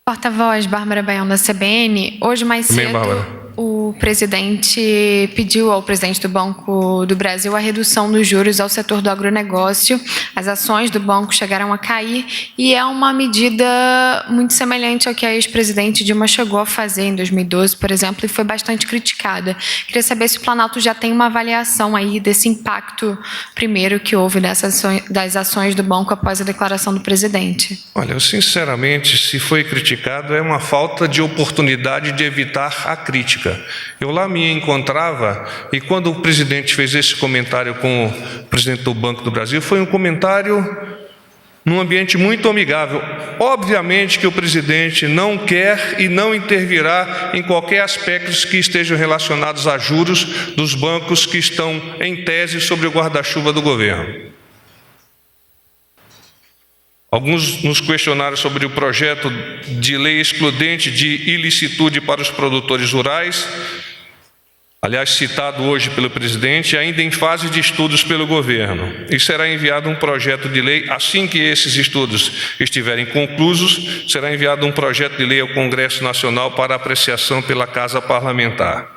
Porta-voz, Bárbara Baião, da CBN. Hoje, mais Também, cedo, Bárbara. o presidente pediu ao presidente do Banco do Brasil a redução dos juros ao setor do agronegócio. As ações do banco chegaram a cair e é uma medida muito semelhante ao que a ex-presidente Dilma chegou a fazer em 2012, por exemplo, e foi bastante criticada. Queria saber se o Planalto já tem uma avaliação aí desse impacto, primeiro, que houve das ações do banco após a declaração do presidente. Olha, eu sinceramente, se foi criticado, é uma falta de oportunidade de evitar a crítica. Eu lá me encontrava e quando o presidente fez esse comentário com o presidente do Banco do Brasil, foi um comentário num ambiente muito amigável. Obviamente que o presidente não quer e não intervirá em qualquer aspecto que estejam relacionados a juros dos bancos que estão, em tese, sobre o guarda-chuva do governo. Alguns nos questionaram sobre o projeto de lei excludente de ilicitude para os produtores rurais, aliás, citado hoje pelo presidente, ainda em fase de estudos pelo governo. E será enviado um projeto de lei, assim que esses estudos estiverem conclusos, será enviado um projeto de lei ao Congresso Nacional para apreciação pela Casa Parlamentar.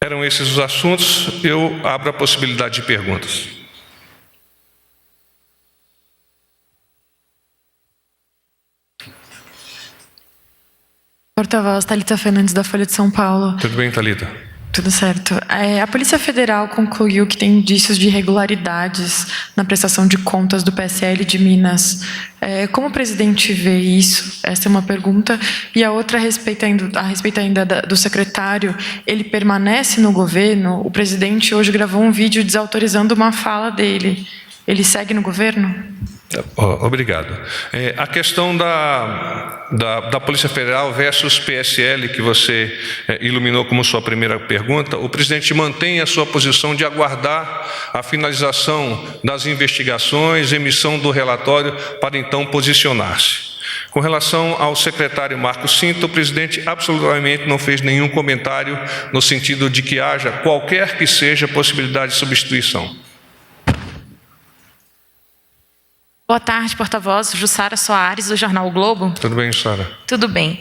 Eram esses os assuntos, eu abro a possibilidade de perguntas. Porta-voz, Thalita Fernandes, da Folha de São Paulo. Tudo bem, Thalita? Tudo certo. A Polícia Federal concluiu que tem indícios de irregularidades na prestação de contas do PSL de Minas. Como o presidente vê isso? Essa é uma pergunta. E a outra, a respeito ainda do secretário, ele permanece no governo? O presidente hoje gravou um vídeo desautorizando uma fala dele. Ele segue no governo? Obrigado. A questão da Polícia Federal versus PSL, que você iluminou como sua primeira pergunta, o presidente mantém a sua posição de aguardar a finalização das investigações, emissão do relatório, para então posicionar-se. Com relação ao secretário Marcos Cinta, o presidente absolutamente não fez nenhum comentário no sentido de que haja qualquer que seja possibilidade de substituição. Boa tarde, porta-voz. Jussara Soares, do jornal O Globo. Tudo bem, Jussara? Tudo bem.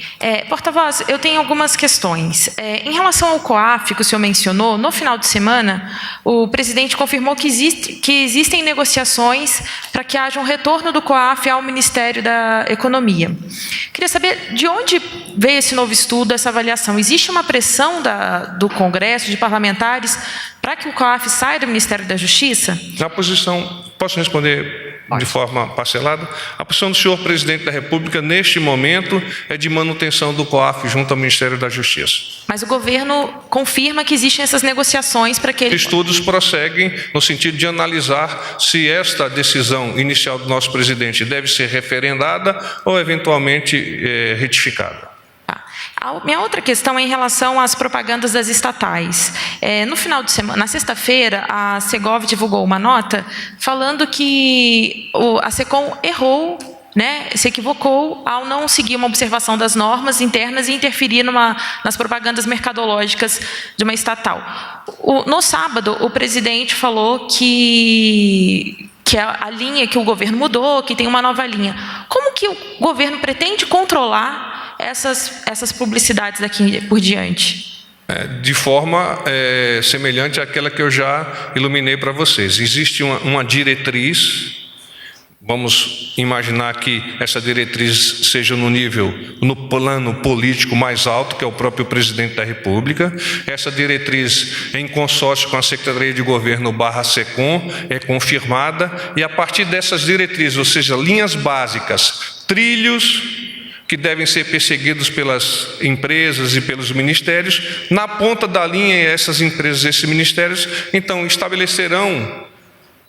Porta-voz, eu tenho algumas questões. Em relação ao COAF, que o senhor mencionou, no final de semana, o presidente confirmou que existem negociações para que haja um retorno do COAF ao Ministério da Economia. Queria saber de onde veio esse novo estudo, essa avaliação. Existe uma pressão do Congresso, de parlamentares, para que o COAF saia do Ministério da Justiça? A posição, posso responder de forma parcelada? A posição do senhor presidente da República, neste momento, é de manutenção do COAF junto ao Ministério da Justiça. Mas o governo confirma que existem essas negociações para que ele... Estudos prosseguem no sentido de analisar se esta decisão inicial do nosso presidente deve ser referendada ou, eventualmente, retificada. A minha outra questão é em relação às propagandas das estatais. No final de semana, na sexta-feira, a Segov divulgou uma nota falando que a SECOM errou, se equivocou ao não seguir uma observação das normas internas e interferir nas propagandas mercadológicas de uma estatal. No sábado, o presidente falou que a linha que o governo mudou, que tem uma nova linha. Como que o governo pretende controlar essas publicidades daqui por diante? De forma semelhante àquela que eu já iluminei para vocês. Existe uma diretriz, vamos imaginar que essa diretriz seja no plano político mais alto, que é o próprio presidente da República. Essa diretriz, em consórcio com a Secretaria de Governo /SECOM, é confirmada, e a partir dessas diretrizes, ou seja, linhas básicas, trilhos que devem ser perseguidos pelas empresas e pelos ministérios, na ponta da linha, essas empresas e esses ministérios, então, estabelecerão,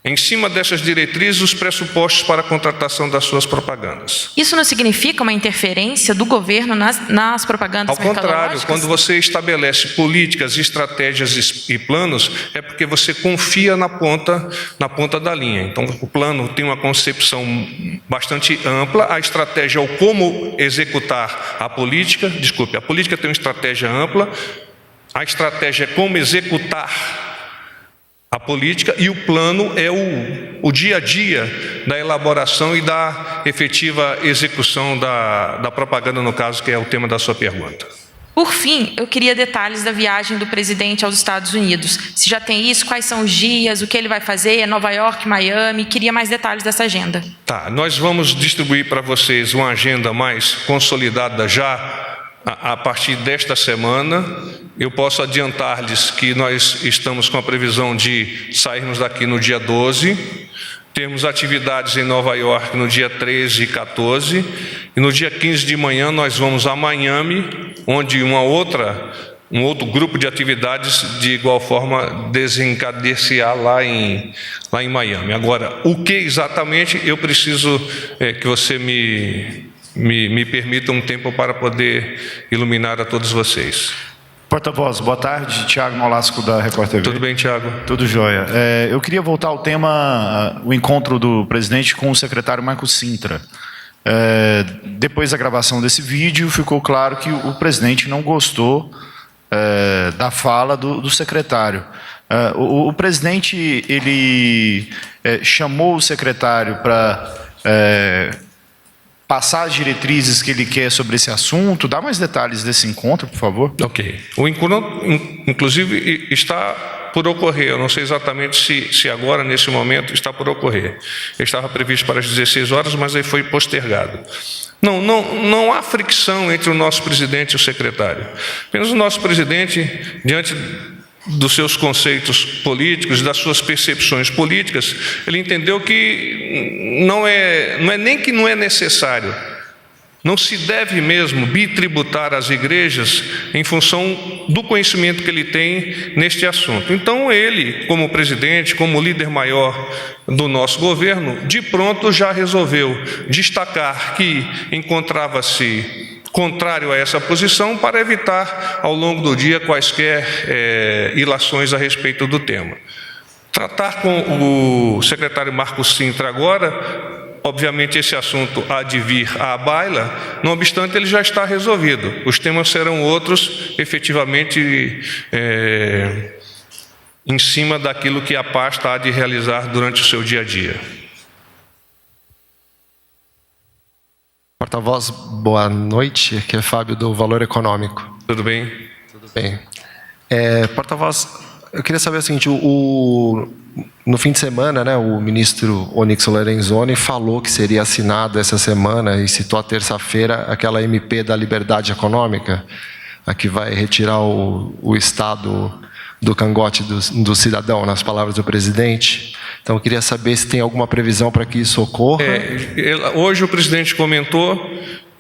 em cima dessas diretrizes, os pressupostos para a contratação das suas propagandas. Isso não significa uma interferência do governo nas propagandas mercadológicas? Ao contrário, quando você estabelece políticas, estratégias e planos, é porque você confia na ponta da linha. Então, o plano tem uma concepção bastante ampla, a estratégia é o como executar a política, a política tem uma estratégia ampla, a estratégia é como executar a política, e o plano é o dia a dia da elaboração e da efetiva execução da propaganda, no caso, que é o tema da sua pergunta. Por fim, eu queria detalhes da viagem do presidente aos Estados Unidos. Se já tem isso, quais são os dias, o que ele vai fazer, é Nova York, Miami? Queria mais detalhes dessa agenda. Tá, nós vamos distribuir para vocês uma agenda mais consolidada já a partir desta semana. Eu posso adiantar-lhes que nós estamos com a previsão de sairmos daqui no dia 12, temos atividades em Nova York no dia 13 e 14, e no dia 15 de manhã nós vamos a Miami, onde um outro grupo de atividades de igual forma desencadear lá em Miami. Agora, o que exatamente eu preciso que você me permita um tempo para poder iluminar a todos vocês. Porta-voz, boa tarde. Tiago Nolasco, da Record TV. Tudo bem, Tiago? Tudo jóia. Eu queria voltar ao tema, o encontro do presidente com o secretário Marco Sintra. Depois da gravação desse vídeo, ficou claro que o presidente não gostou da fala do secretário. O presidente, ele chamou o secretário para passar as diretrizes que ele quer sobre esse assunto. Dá mais detalhes desse encontro, por favor. Ok. O encontro, inclusive, está por ocorrer. Eu não sei exatamente se agora, nesse momento, está por ocorrer. Ele estava previsto para as 16 horas, mas aí foi postergado. Não há fricção entre o nosso presidente e o secretário. Apenas o nosso presidente, diante dos seus conceitos políticos, das suas percepções políticas, ele entendeu que não é nem que não é necessário, não se deve mesmo bitributar as igrejas em função do conhecimento que ele tem neste assunto. Então ele, como presidente, como líder maior do nosso governo, de pronto já resolveu destacar que encontrava-se contrário a essa posição, para evitar ao longo do dia quaisquer ilações a respeito do tema. Tratar com o secretário Marco Sintra agora, obviamente esse assunto há de vir à baila, não obstante ele já está resolvido. Os temas serão outros, efetivamente, em cima daquilo que a pasta há de realizar durante o seu dia a dia. Porta-voz, boa noite. Aqui é Fábio, do Valor Econômico. Tudo bem? Tudo bem. Porta-voz, eu queria saber o seguinte, no fim de semana, né, o ministro Onyx Lorenzoni falou que seria assinado essa semana, e citou a terça-feira, aquela MP da liberdade econômica, a que vai retirar o Estado do cangote do cidadão, nas palavras do presidente. Então, eu queria saber se tem alguma previsão para que isso ocorra. Hoje o presidente comentou,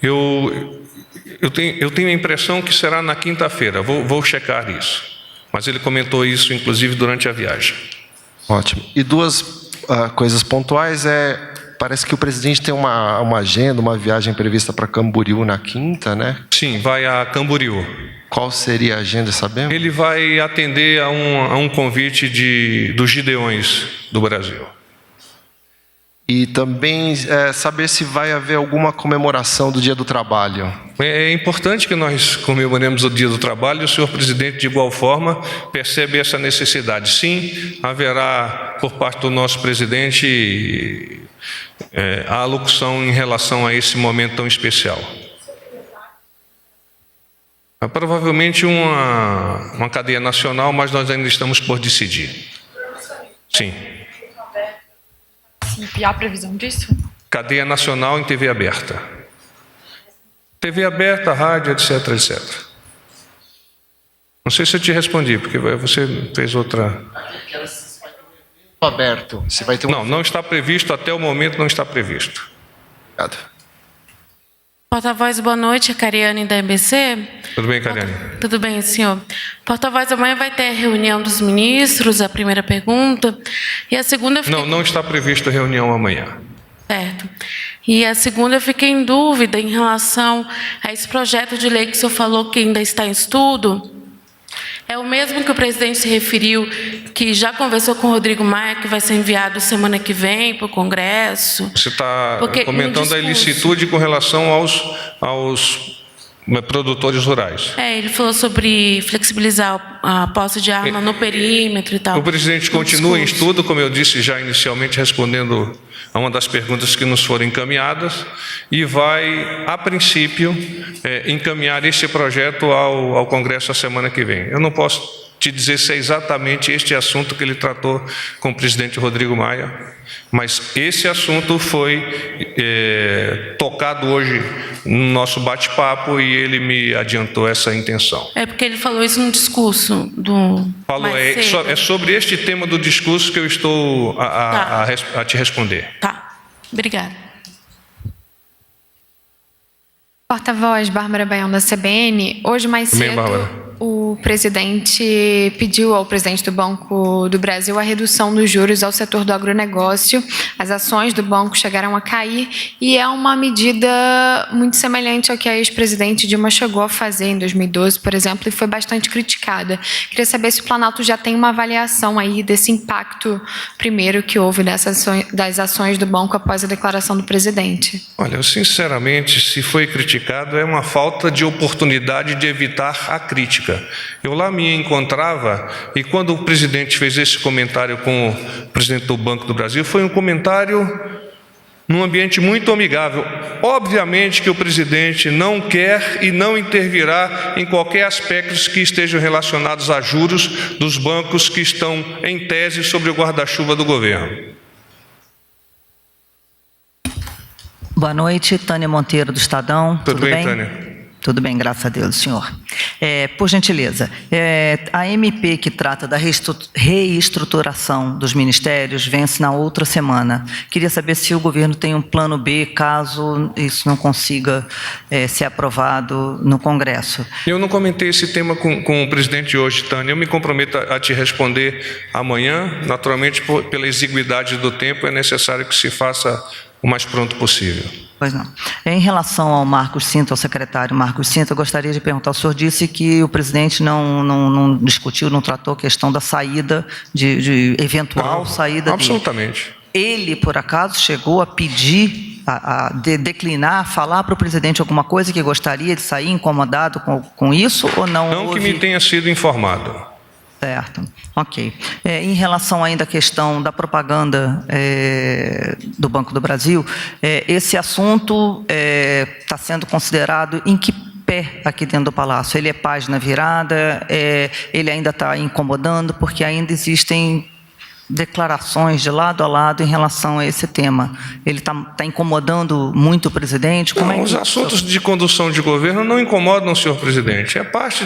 eu tenho a impressão que será na quinta-feira, vou checar isso. Mas ele comentou isso, inclusive, durante a viagem. Ótimo. E duas coisas pontuais, parece que o presidente tem uma agenda, uma viagem prevista para Camboriú na quinta, né? Sim, vai a Camboriú. Qual seria a agenda, sabemos? Ele vai atender a um convite dos Gideões do Brasil. E também saber se vai haver alguma comemoração do Dia do Trabalho. É importante que nós comemoremos o Dia do Trabalho, e o senhor presidente, de igual forma, percebe essa necessidade. Sim, haverá, por parte do nosso presidente, a alocução em relação a esse momento tão especial. Provavelmente uma cadeia nacional, mas nós ainda estamos por decidir. Sim. E há previsão disso? Cadeia nacional em TV aberta. TV aberta, rádio, etc, etc. Não sei se eu te respondi, porque você fez outra... Aberto. Se vai ter Não está previsto, até o momento não está previsto. Obrigado. Porta-voz, boa noite, é Cariane da EBC. Tudo bem, Cariane? Tudo bem, senhor. Porta-voz, amanhã vai ter a reunião dos ministros, a primeira pergunta. E a segunda... Não está previsto a reunião amanhã. Certo. E a segunda, eu fiquei em dúvida em relação a esse projeto de lei que o senhor falou que ainda está em estudo. É o mesmo que o presidente se referiu, que já conversou com o Rodrigo Maia, que vai ser enviado semana que vem para o Congresso? Você está comentando a ilicitude com relação produtores rurais. Ele falou sobre flexibilizar a posse de arma no perímetro e tal. O presidente continua em estudo, como eu disse já inicialmente, respondendo a uma das perguntas que nos foram encaminhadas, e vai, a princípio, encaminhar esse projeto ao Congresso a semana que vem. Eu não posso te dizer se é exatamente este assunto que ele tratou com o presidente Rodrigo Maia, mas esse assunto foi tocado hoje no nosso bate-papo e ele me adiantou essa intenção. Porque ele falou isso no discurso do... É sobre este tema do discurso que eu estou a te responder. Tá, obrigada. Porta-voz, Bárbara Baião, da CBN. Hoje, mais cedo, o presidente pediu ao presidente do Banco do Brasil a redução dos juros ao setor do agronegócio. As ações do banco chegaram a cair e é uma medida muito semelhante ao que a ex-presidente Dilma chegou a fazer em 2012, por exemplo, e foi bastante criticada. Queria saber se o Planalto já tem uma avaliação aí desse impacto, primeiro, que houve das ações do banco após a declaração do presidente. Olha, eu, sinceramente, se foi criticado, é uma falta de oportunidade de evitar a crítica. Eu lá me encontrava e quando o presidente fez esse comentário com o presidente do Banco do Brasil, foi um comentário num ambiente muito amigável. Obviamente que o presidente não quer e não intervirá em qualquer aspecto que estejam relacionados a juros dos bancos que estão em tese sobre o guarda-chuva do governo. Boa noite, Tânia Monteiro, do Estadão. Tudo bem, Tânia? Tudo bem, graças a Deus, senhor. Por gentileza, a MP que trata da reestruturação dos ministérios vence na outra semana. Queria saber se o governo tem um plano B caso isso não consiga ser aprovado no Congresso. Eu não comentei esse tema com o presidente hoje, Tânia. Eu me comprometo a te responder amanhã. Naturalmente, pela exiguidade do tempo, é necessário que se faça o mais pronto possível. Pois não. Em relação ao Marcos Cinto, ao secretário Marcos Cinto, eu gostaria de perguntar, o senhor disse que o presidente não discutiu, não tratou a questão da saída, de eventual saída absolutamente. Ele, por acaso, chegou a pedir, a declinar, falar para o presidente alguma coisa que gostaria de sair incomodado com isso ou não? Não houve... que me tenha sido informado. Certo, ok. Em relação ainda à questão da propaganda do Banco do Brasil, esse assunto está sendo considerado em que pé aqui dentro do Palácio? Ele é página virada, ele ainda está incomodando, porque ainda existem declarações de lado a lado em relação a esse tema. Ele está incomodando muito o presidente? Não, os assuntos de condução de governo não incomodam o senhor presidente. É parte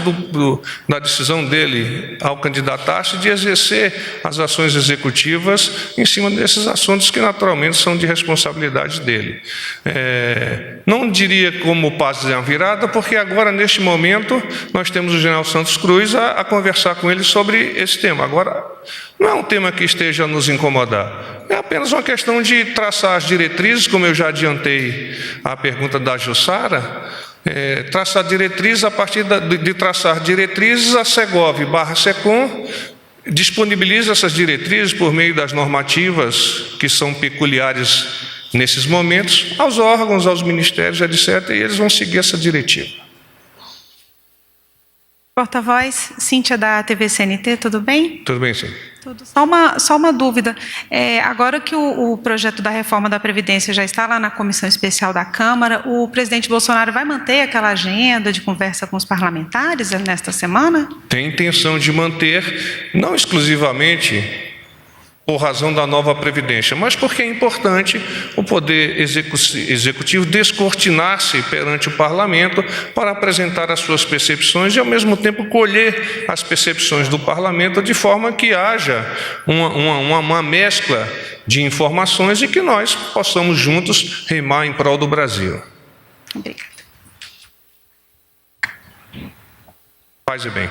da decisão dele ao candidatar-se de exercer as ações executivas em cima desses assuntos que naturalmente são de responsabilidade dele. Não diria como página virada, porque agora, neste momento, nós temos o general Santos Cruz a conversar com ele sobre esse tema. Agora, não é um tema que esteja a nos incomodar. É apenas uma questão de traçar as diretrizes, como eu já adiantei a pergunta da Jussara, traçar diretrizes, a partir de traçar diretrizes, a Segov/Secom disponibiliza essas diretrizes por meio das normativas que são peculiares nesses momentos, aos órgãos, aos ministérios, etc., e eles vão seguir essa diretiva. Porta-voz, Cíntia, da TV CNT, tudo bem? Tudo bem, sim. Tudo. Só uma dúvida. Agora que o projeto da reforma da Previdência já está lá na Comissão Especial da Câmara, o presidente Bolsonaro vai manter aquela agenda de conversa com os parlamentares nesta semana? Tem intenção de manter, não exclusivamente por razão da nova Previdência, mas porque é importante o Poder Executivo descortinar-se perante o Parlamento para apresentar as suas percepções e, ao mesmo tempo, colher as percepções do Parlamento de forma que haja uma mescla de informações e que nós possamos juntos remar em prol do Brasil. Obrigada. Paz e bem.